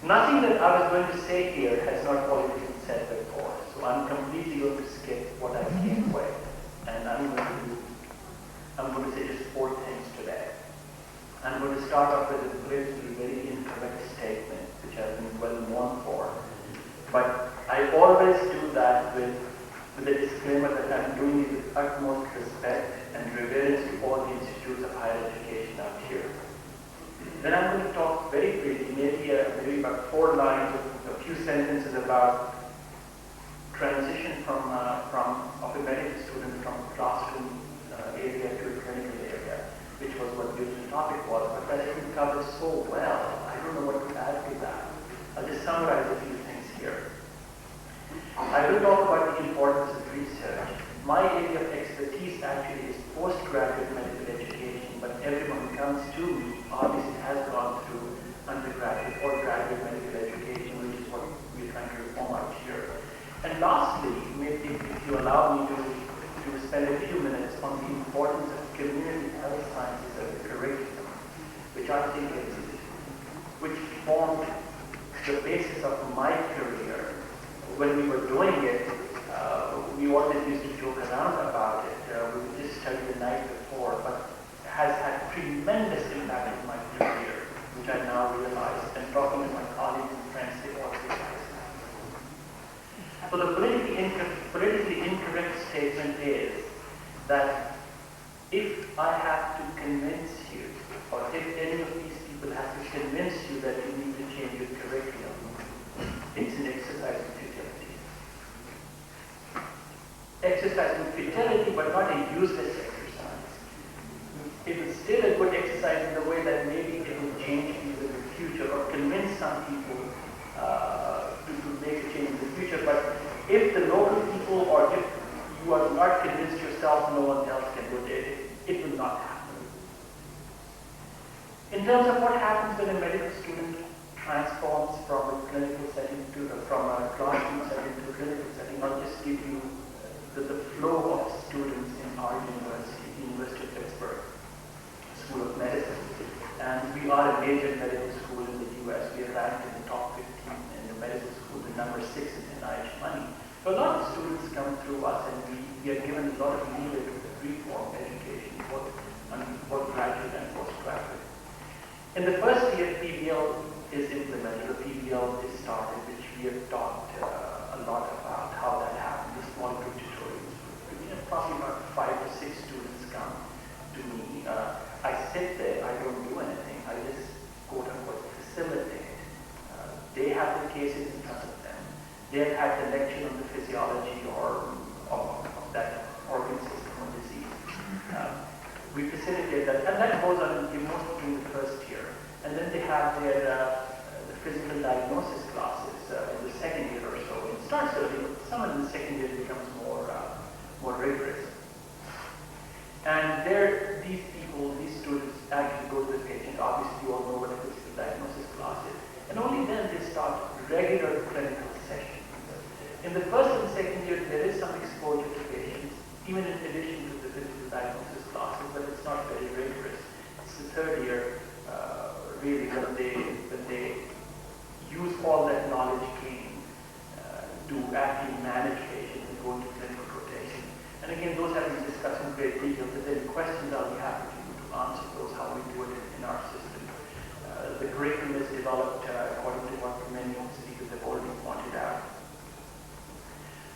Nothing that I was going to say here has not already been said before, so I'm completely going to skip what I came with, and I'm going to say just 4 things today. I'm going to start off with a politically very incorrect statement, which I've been well known for, but I always do that with the disclaimer that I'm doing it with utmost respect and reverence to all the institutes of higher education out here. Then I'm going to talk very briefly, maybe about 4 lines, a few sentences about transition from of a medical student from classroom area to a clinical area, which was what the original topic was, but that didn't cover so well. I don't know what to add to that. I'll just summarize a few things here. I will talk about the importance of research. My area of expertise actually is postgraduate medical education, but everyone who comes to me obviously has gone through undergraduate or graduate medical education, which is what we're trying to reform out here. And lastly, maybe if you allow me to spend a few minutes on the importance of community health sciences as a curriculum, which I think which formed the basis of my career. When we were doing it, we always used to joke around about it. We would just study the night before, but it has had tremendous impact on my career, which I now realize, and talking to my colleagues and friends, they all realize that. So the politically incorrect statement is that if I have to convince you, or if any of these people have to convince you that you need to change your curriculum, it's an exercise in futility. Exercise in futility, but not a useless exercise. It is still a good exercise in the way that maybe it will change things in the future or convince some people to make a change in the future. But if the local people, or if you are not convinced yourself, no one else can do it. It will not happen. In terms of what happens when a medical student transforms from a clinical setting from a classroom setting to a clinical setting, I'll just give you the flow of students in our university, the University of Pittsburgh School of Medicine. And we are a major medical school in the US. We are ranked in the top 15 in the medical school, the number 6 in NIH money. So a lot of students come through us, and we are given a lot of leeway with the free-form education, both graduate and postgraduate. In the first year, PBL is implemented, or PBL is started, which we have talked a lot about how that happened, the small group tutorials. Probably about 5 to 6 students come to me. I sit there, I don't do anything, I just quote unquote facilitate. They have the cases in front of them. They have had the lecture on the physiology or of that organ system or disease. We facilitate that, and that goes on mostly in the first year. And then they have their the physical diagnosis classes in the second year or so. It starts early, but some in the second year becomes more rigorous. And there, these students actually go to the patient. Obviously, you all know what a physical diagnosis class is. And only then they start regular clinical sessions. In the first and second year, there is some exposure to patients, even in addition to the physical diagnosis classes, but it's not very rigorous. It's the third year, really, when they use all that knowledge gained to actually manage patients and go into clinical rotation. And again, those have been discussed in great detail. If there are questions, I'll be happy to answer those, how we do it in our system. The curriculum is developed according to what many speakers have already pointed out.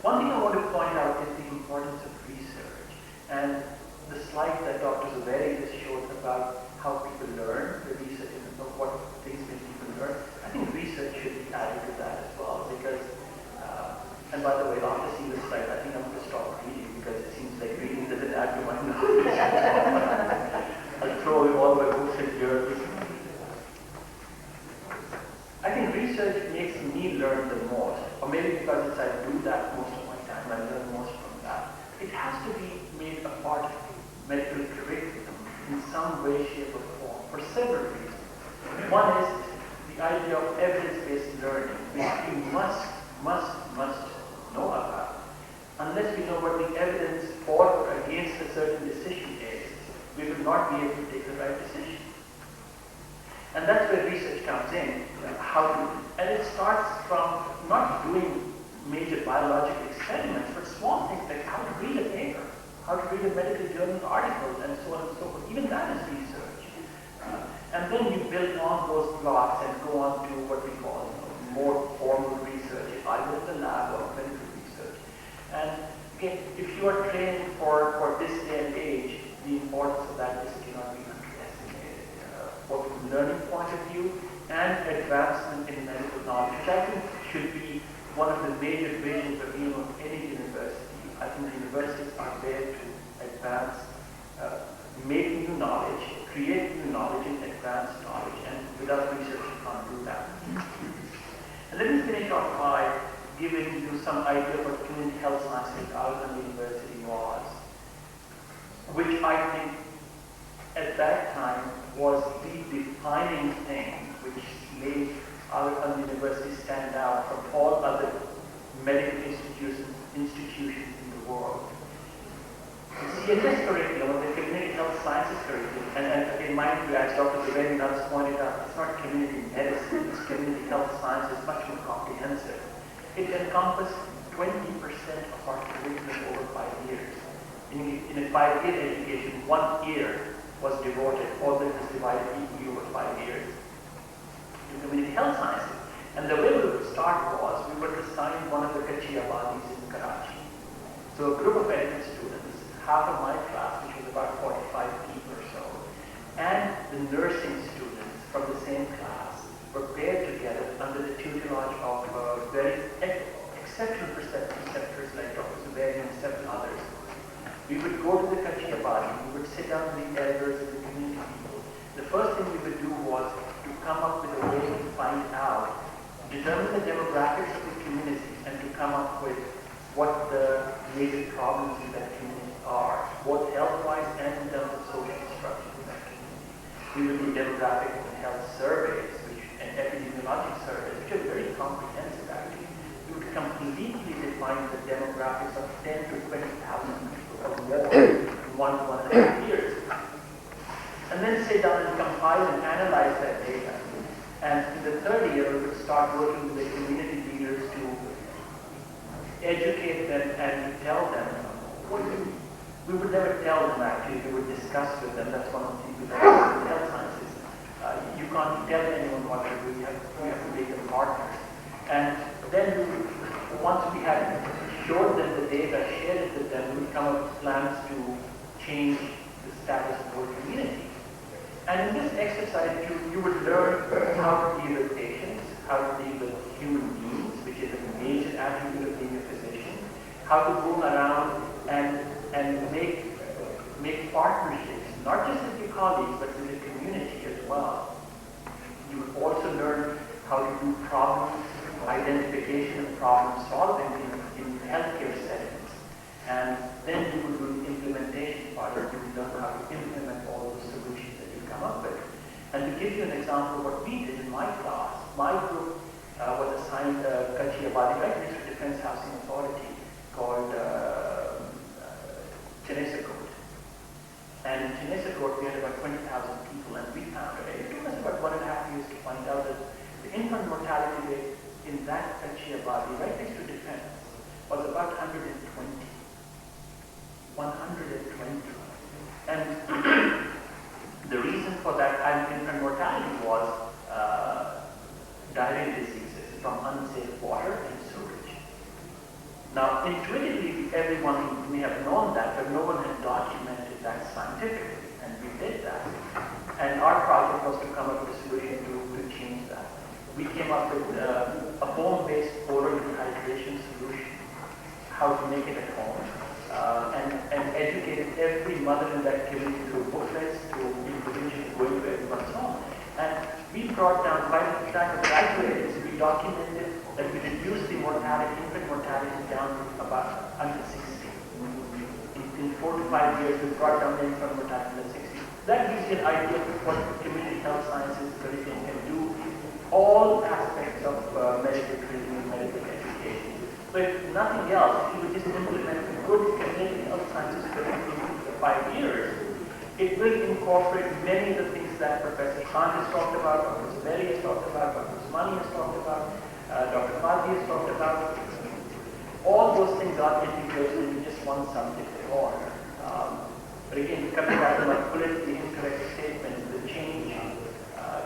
One thing I want to point out is the importance of research. And the slide that Dr. Zaveri just showed about how people learn, the research and what things make people learn, I think research should be added to that as well. Because, and by the way, after seeing this slide, I think I'm going to stop reading because it seems like reading doesn't add to my knowledge. I'll throw away all my books and journals. I think research makes me learn the most, or maybe because I do that most of my time, I learn most from that. It has to be made a part of medical curriculum in some way, shape, or form for several reasons. One is the idea of evidence-based learning, which we must know about. Unless we know what the evidence for or against a certain decision is, we will not be able to take the right decision. And that's where research comes in. How to, and starts from not doing major biological experiments, but small things like how to read a paper, how to read a medical journal article, and so on and so forth. Even that is research. And then you build on those blocks and go on to what we call more formal research, either in the lab or clinical research. And again, if you are training for this day and age, the importance of that just cannot be underestimated. Both from a learning point of view and advancement in medical knowledge, which I think should be one of the major visions of any university. I think the universities are there to advance, make new knowledge, create new knowledge, and advance knowledge. And without research, you can't do that. And let me finish off by giving you some idea of what community health sciences at Alabama University was, which I think at that time was the defining thing which made our university stand out from all other medical institutions in the world. The CHS curriculum, the community health sciences curriculum, and again, mind you, as Dr. Zaveri Nuts pointed out, it's not community medicine, it's community health sciences, much more comprehensive. It encompassed 20% of our curriculum over 5 years. In a 5-year education, 1 year was devoted, all that was divided equally over 5 years, to community health sciences. And the way we would start was, we would assign one of the Kachiyabadis in Karachi. So a group of medical students, half of my class, which was about 45 people or so, and the nursing students from the same class were paired together under the tutelage of very exceptional preceptors like Dr. Zubairi and several others. We would go to the Kachiyabadi, we would sit down with the elders and the community people. The first thing we would do was to come up with a way to find out, determine the demographics of the community, and to come up with what the major problems in that community are, both health-wise and in terms of social structure in that community. We would do demographic and health surveys, and epidemiologic surveys, which are very comprehensive actually. We would completely define the demographics of 10 to 20,000 people or more in 1.5 years. And then sit down and compile and analyze that data. And in the third year, we would start working with the community leaders to educate them and to tell them what we would never tell them actually, we would discuss with them. That's one of the things we like in health sciences. You can't tell anyone what to do, we have to make them partners. And then once we had showed them the data, shared it with them, we would come up with plans to change the status of our community. And in this exercise, you would learn how to deal with patients, how to deal with human beings, which is a major attribute of being a physician, how to go around and make partnerships, not just with your colleagues, but with the community as well. You would also learn how to do problem identification and problem solving in healthcare settings. And then you would do the implementation part, where you would learn how to implement all the solutions that you come up with. And to give you an example of what we did in my class, my group was assigned Kachiyabadi right next to Defense Housing Authority called Chenesakot. And in Chenesakot, we had about 20,000 people, and we found it took us about 1.5 years to find out that the infant mortality rate in that Kachiyabadi, right next to Defense, was about 120. 120. And the reason for that infant mortality was diarrheal diseases from unsafe water and sewage. Now, intuitively, everyone may have known that, but no one had documented that scientifically, and we did that. And our project was to come up with a solution to change that. We came up with a home-based oral dehydration solution, how to make it at home, and educated every mother in that community through booklets, through individuals going to everyone's home. And we brought down, by the time of graduates, we documented that we reduced the mortality, infant mortality down to about under 60. In 4 to 5 years, we brought down the infant mortality under 60. That gives you an idea of what community health sciences curriculum can do, all aspects of medical training, medical education. But if nothing else, if you would just implement a good community health sciences curriculum for 5 years, it will incorporate many of the things that Professor Khan has talked about, Professor Berry has talked about, Professor Usmani has talked about, Dr. Fadi has talked about. All those things are integrated into just one subject at all. But again, coming back to my politically incorrect statement, the change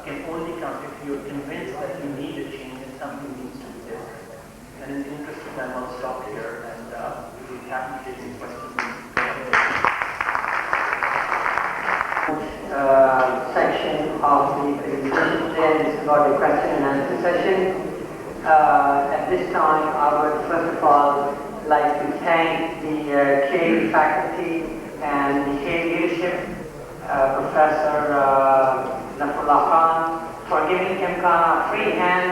can only come if you're convinced that you need a change and something needs to be different. And in the interest of time, I'll stop here and we'll be happy to take any questions. Section of the presentation today. This is about the question and answer session. At this time, I would first of all like to thank the KE faculty and the KE leadership, Professor Nafullah Khan, for giving KEMCAANA a free hand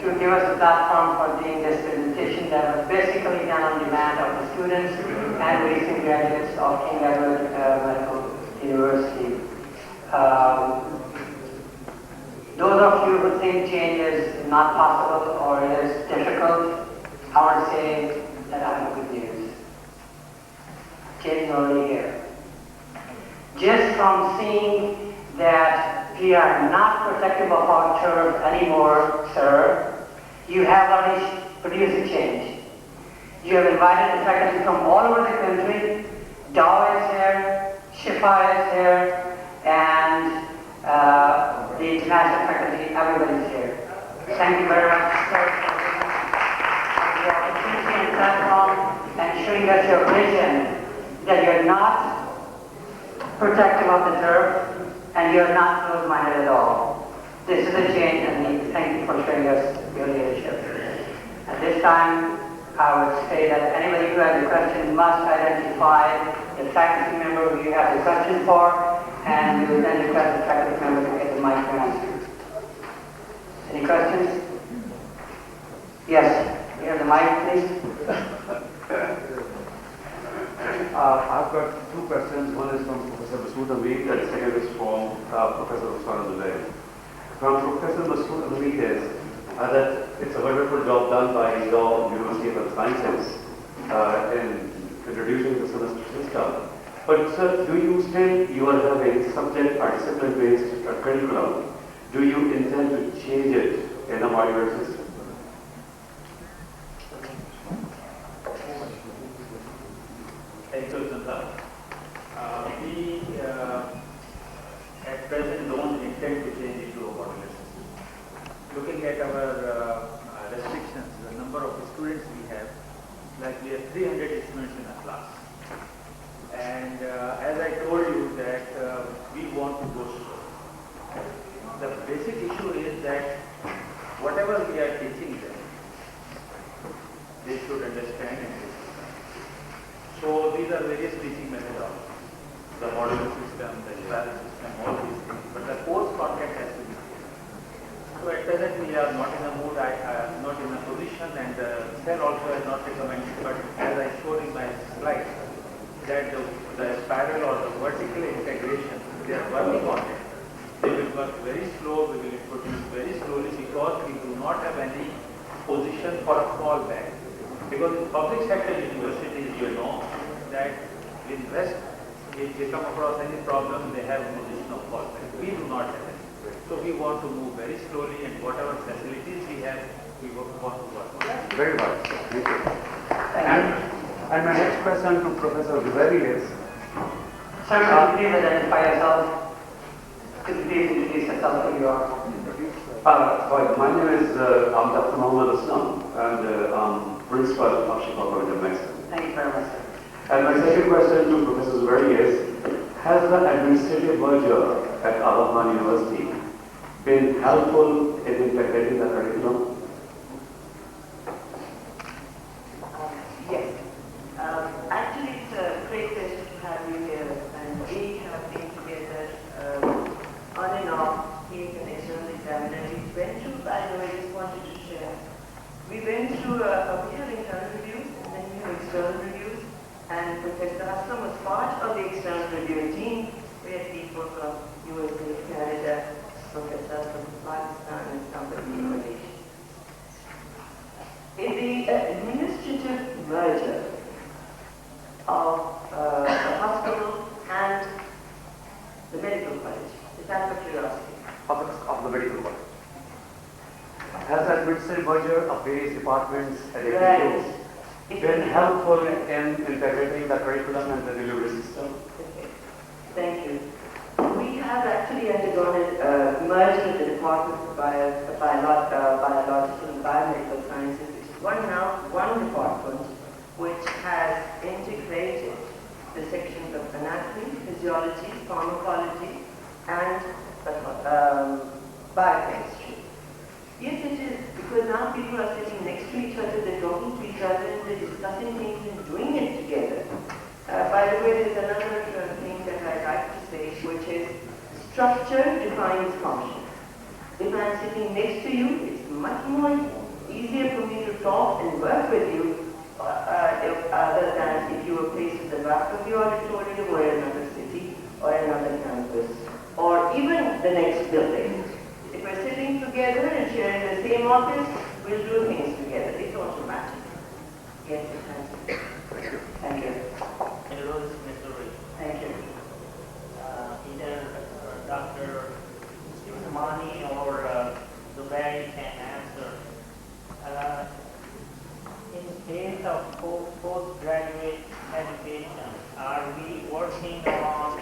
to give us a platform for doing this presentation that was basically done on demand of the students and recent graduates of King Edward Medical University. Those of you who think change is not possible or it is difficult, I want to say that I have good news. Change is already here. Just from seeing that we are not protective of our turf anymore, sir, you have already produced a change. You have invited the faculty from all over the country. Dow is here, Shifa is here, and the international faculty, everybody is here. Thank you very much, sir, for the opportunity and platform and showing us your vision that you're not protective of the turf and you're not closed-minded at all. This is a change, and thank you for showing us your leadership. At this time, I would say that anybody who has a question must identify the faculty member who you have the question for, and we will then request the faculty member to get the mic to answer. Any questions? Yes, you have the mic, please. I've got two questions. One is from Professor Masood Hamid, and the second is from Professor Usman Zubair. From Professor Masood Hamid is that it's a wonderful job done by the University of Health Sciences in introducing the semester system. But sir, do you still, you are having subject or discipline-based curriculum, do you intend to change it in a modular system? Thank you, Santa. We at present don't intend to change it to a modular system. Looking at our restrictions, the number of students we have, like we have 300 students in a class. And as I told you that we want to go slow. The basic issue is that whatever we are teaching them, they should understand and listen. So these are various teaching methodologies, the modular system, the spiral system, all these things. But the course content has to be clear. So at present we are not in a mood, I am not in a position, and Cell also has not recommended, but as I showed in my slide, that the spiral or the vertical integration, they are working on it. They will work very slow, we will introduce very slowly because we do not have any position for a fallback. Because in public sector universities, you know that in West, if they come across any problem, they have a position of fallback. We do not have any. So we want to move very slowly, and whatever facilities we have, we want to work on that. Very well. Thank you. And my next question to Professor Zubairi is, Sir, could you please identify yourself? Could you please introduce yourself who you are? Right, my name is Dr. Muhammad Aslam, and I'm principal of Shifa College of Medicine. Thank you very much, sir. And my second question to Professor Zubairi is, has the administrative merger at Al-Rahman University been helpful in integrating the curriculum? Yes. Actually, it's a great pleasure to have you here, and we have been together on and off. He's an external examiner. We went through, by the way, I just wanted to share. We went through, we have internal reviews, and then we have external reviews, and Professor Aslam was part of the external review team. We had people from USA, Canada, Professor from Pakistan, and somebody from Malaysia. In the administrative merger of the hospital and the medical college, is that what you're asking? Of the medical college. has that midstream merger of various departments at Right. APUs been helpful in integrating the curriculum and the delivery system? Okay. Thank you. We have actually undergone a merger of the Department of Biological and Biomedical Sciences, which is one department which has integrated the sections of anatomy, physiology, pharmacology, and biochemistry. Yes, it is, because now people are sitting next to each other, they're talking to each other, and they're discussing things and doing it together. By the way, there's another thing that I'd like to say, which is structure defines function. If I'm sitting next to you, it's much more easier for me to talk and work with you other than if you were placed at the back of the auditorium or in another city or another campus or even the next building. If we're sitting together and sharing the same office, we'll do things together. It's automatic. Yes, it has. Thank you. Hello, Missouri. Thank you. Either Dr. Usmani or Dubai can answer. In case of postgraduate education, are we working on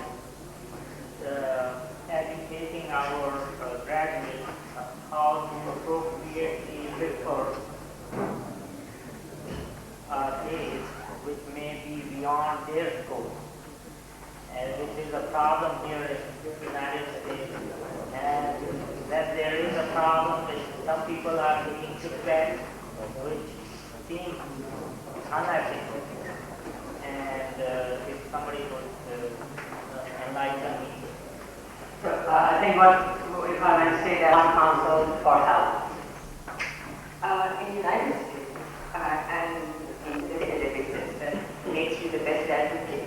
educating our graduates how to appropriately refer days which may be beyond their scope? Which is a problem here in the United States, and that there is a problem that some people are taking kickbacks, which seems unethical. And if somebody would enlighten me. So, I think if I might say that one counsel for help. In the United States and in the academic system, makes you the best advocate.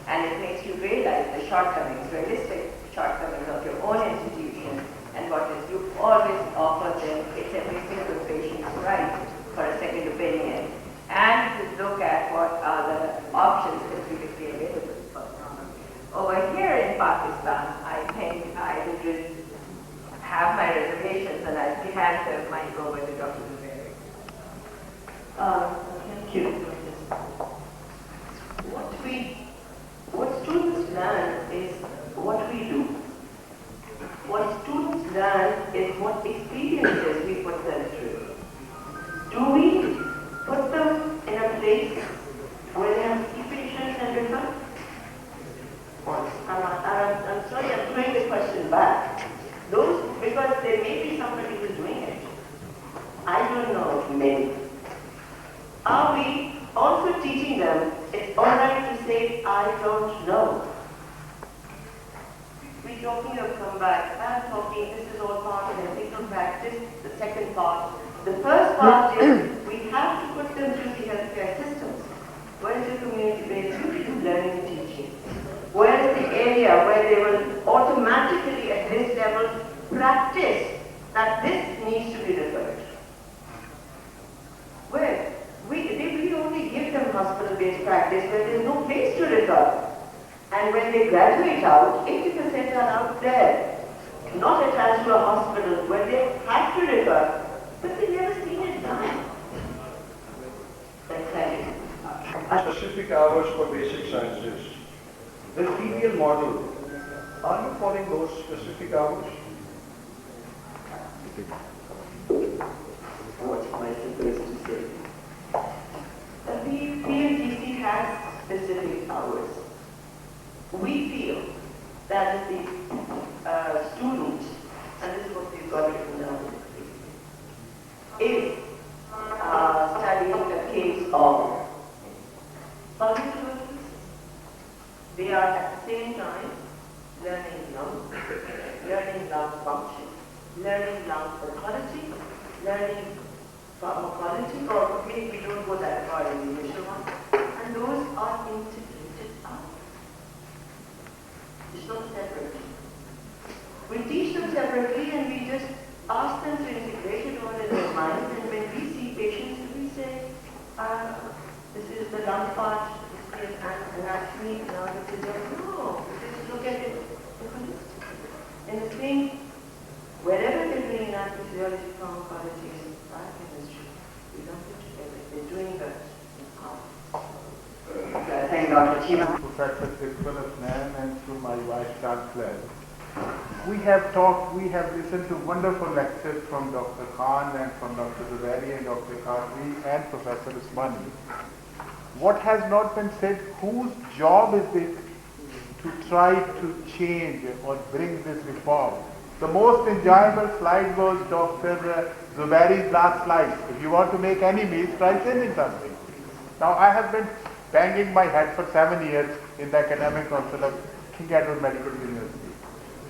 And it makes you realize the shortcomings, realistic shortcomings of your own institution, and what is you always offer them. It's every single patient's right for a second opinion, and to look at what are the options that we will be available for them. Over here in Pakistan, I think I would have my reservations, and I'd be happy to might go with the Dr. Zubair. Thank you. What students learn is what we do. What students learn is what experiences we put them through. Do we put them in a place where they have to see patients and refer? I'm sorry, I'm throwing the question back. Because there may be somebody who's doing it. I don't know of many. Are we also teaching them it's all right to say, I don't know? We're talking of come back. I'm talking, this is all part of ethical practice, the second part. The first part is we have to put them through the healthcare systems. Where is the community-based learning and teaching? Where is the area where they will automatically at this level practice that this needs to be referred? Where? We only give them hospital-based practice where there is no place to refer. And when they graduate out, 80% are out there, not attached to a hospital where they have to refer, but they've never seen it done. That's it. Specific hours for basic sciences. The PBL model, are you following those specific hours? What's my supposed to say? The PMGC has specific hours. We feel that if the student, and this is what we've got written down, is studying a case of tuberculosis, they are at the same time learning lung function, learning lung pathology, learning pharmacology, or maybe we don't go that far in the initial one, and those are integrated out. It's not separate. We teach them separately and we just ask them to integrate it all in their mind, and when we see patients, we say, this is the lung part, this is anatomy, now this is your, no, just look at it in the same, wherever they're doing anatomy, physiology, pharmacology, Second, Dr. Cheema. Professor Iqbal Afnan and to my Vice Chancellor. We have listened to wonderful lectures from Dr. Khan and from Dr. Zubairi and Dr. Qadri and Professor Usmani. What has not been said, whose job is it to try to change or bring this reform? The most enjoyable slide was Dr. Zubairi's last slide. If you want to make enemies, try changing something. Now, I have been banging my head for 7 years in the Academic Council of King Edward Medical University.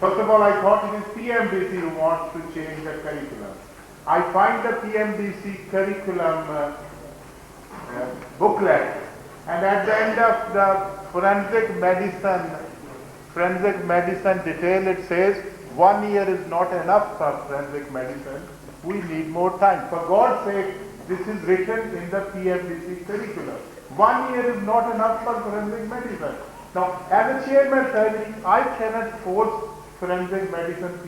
First of all, I thought it is PMDC who wants to change the curriculum. I find the PMDC curriculum booklet, and at the end of the forensic medicine detail, it says 1 year is not enough for forensic medicine. We need more time. For God's sake, this is written in the PMDC curriculum. 1 year is not enough for forensic medicine. Now, as a chairman, I cannot force forensic medicine